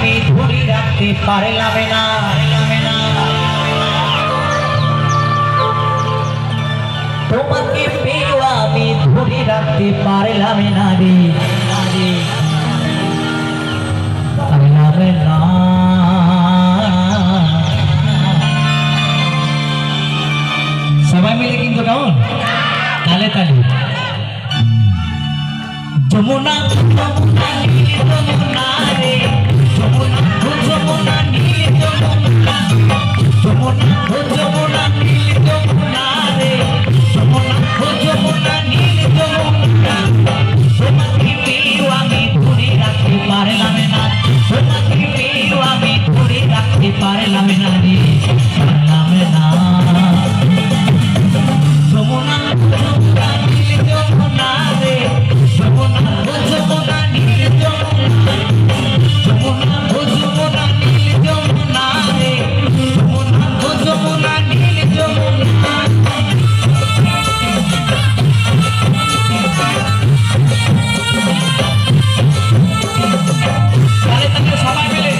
আমি ধরে রাখতে পারলাম না। তোমাকে পেয়েও আমি ধরে রাখতে পারলাম না রে, পারলাম না। সবাই মিলে কিন্তু কেমন তালে তালে। যমুনা যমুনা নীল যমুনা রে, যমুনা যমুনা নীল যমুনা, যমুনা যমুনা নীল যমুনা রে, যমুনা যমুনা নীল যমুনা। তোমাকে পেয়েও আমি ধরে রাখতে পারলাম না, তোমাকে পেয়েও আমি ধরে রাখতে পারলাম না রে, পারলাম না। যমুনা যমুনা নীল যমুনা রে, যমুনা যমুনা নীল যমুনা, যমুনা যমুনা নীল যমুনা রে, যমুনা যমুনা নীল যমুনা। তাহলে তাকে সবাই মিলে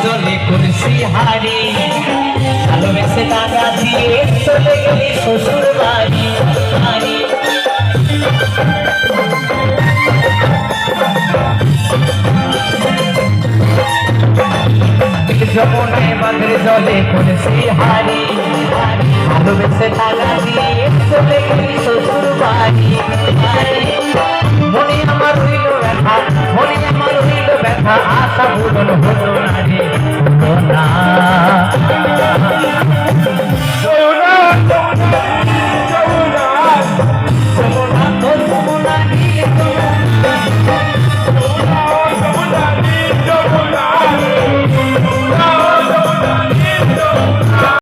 জলে করেছি হারি, ভালোবেসে টাকা দিয়ে চলে গেলি শ্বশুর বাড়ি। যমুনে বাঁধের জলে করেছি হারি, ভালোবেসে টাকা দিয়ে চলে গেলি শ্বশুর বাড়ি। মনে আমার হইল ব্যথা, মনে আমার হইল ব্যথা, আশা পূরণ হলো না রে, হলো না।